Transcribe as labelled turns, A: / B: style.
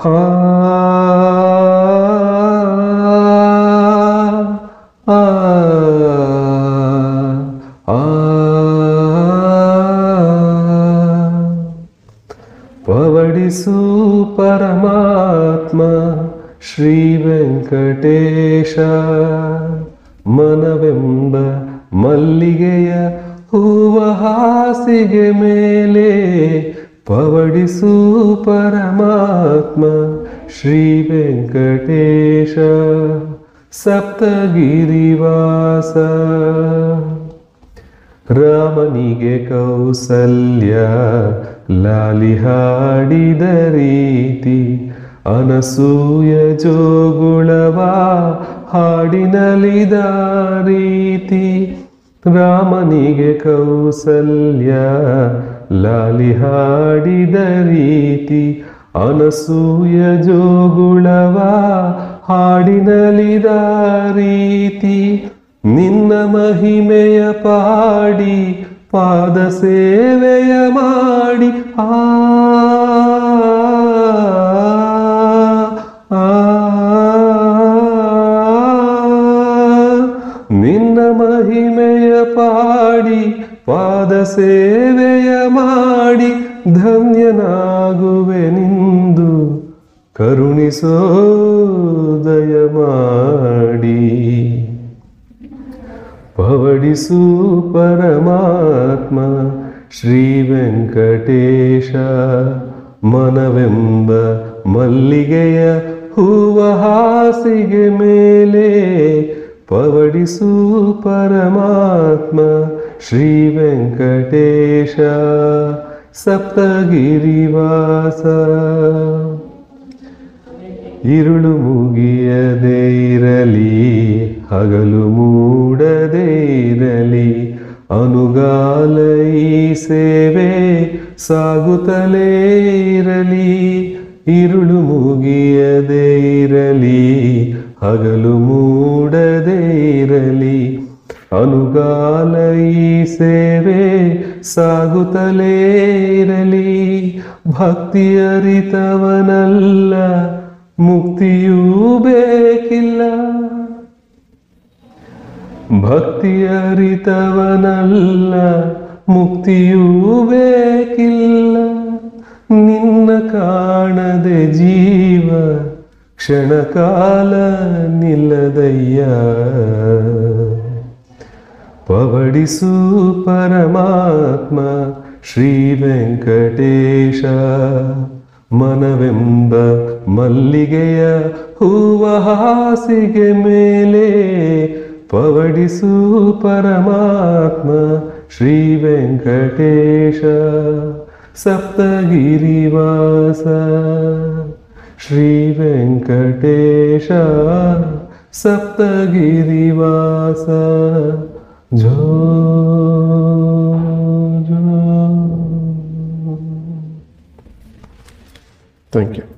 A: ಆ ಆ ಆ ಪವಡಿಸು ಪರಮಾತ್ಮ ಶ್ರೀ ವೆಂಕಟೇಶ ಮನವೆಂಬ ಮಲ್ಲಿಗೆಯ ಹೂವ ಹಾಸಿಗೆ ಮೇಲೆ ಪವಡಿಸು ಪರಮಾತ್ಮ ಶ್ರೀ ವೆಂಕಟೇಶ ಸಪ್ತಗಿರಿವಾಸ ರಾಮನಿಗೆ ಕೌಸಲ್ಯ ಲಾಲಿ ಹಾಡಿದ ರೀತಿ ಅನಸೂಯ ಜೋಗುಳವ ಹಾಡಿನಲಿದ ರೀತಿ ರಾಮನಿಗೆ ಕೌಸಲ್ಯ ಲಾಲಿ ಹಾಡಿದ ರೀತಿ ಅನಸೂಯ ಜೋಗುಳವ ಹಾಡಿನಲಿದ ರೀತಿ ನಿನ್ನ ಮಹಿಮೆಯ ಪಾಡಿ ಪಾದ ಸೇವೆಯ ಮಾಡಿ ನಿನ್ನ ಮಹಿಮೆಯ ಪಾಡಿ ಪಾದ ಸೇವೆಯ ಮಾಡಿ ಧನ್ಯನಾಗುವೆನೆಂದು ಕರುಣಿಸೋ ದಯ ಮಾಡಿ ಪವಡಿಸು ಪರಮಾತ್ಮ ಶ್ರೀ ವೆಂಕಟೇಶ ಮನವೆಂಬ ಮಲ್ಲಿಗೆಯ ಹೂವ ಹಾಸಿಗೆ ಮೇಲೆ ಪವಡಿಸು ಪರಮಾತ್ಮ ಶ್ರೀ ವೆಂಕಟೇಶ ಸಪ್ತಗಿರಿವಾಸ ഇരുಳು ಮುಗಿಯದೇ ಇರಲಿ ಹಗಲು ಮೂಡದೇ ಇರಲಿ ಅನುಗಾಲ ಈ ಸೇವೆ ಸಾಗುತ್ತಲೇ ಇರಲಿ ഇരുಳು ಮುಗಿಯದೇ ಇರಲಿ ಹಗಲು ಮೂಡದೇ ಇರಲಿ ಅನುಗಾಲ ಈ ಸೇವೆ ಸಾಗುತ್ತಲೇ ಇರಲಿ ಭಕ್ತಿ ಅರಿತವನಲ್ಲ ಮುಕ್ತಿಯೂ ಬೇಕಿಲ್ಲ ಭಕ್ತಿ ಅರಿತವನಲ್ಲ ಮುಕ್ತಿಯೂ ಬೇಕಿಲ್ಲ ನಿನ್ನ ಕಾಣದೆ ಜೀವ ಕ್ಷಣಕಾಲ ನಿಲ್ಲದಯ್ಯ ಪವಡಿಸು ಪರಮಾತ್ಮ ಶ್ರೀ ವೆಂಕಟೇಶ ಮನವೆಂಬ ಮಲ್ಲಿಗೆಯ ಹೂವ ಹಾಸಿಗೆ ಮೇಲೆ ಪವಡಿಸು ಪರಮಾತ್ಮ ಶ್ರೀ ವೆಂಕಟೇಶ ಸಪ್ತಗಿರಿವಾಸ ಶ್ರೀ ವೆಂಕಟೇಶ ಸಪ್ತಗಿರಿವಾಸ ಜೋ ಜೋ. Thank you.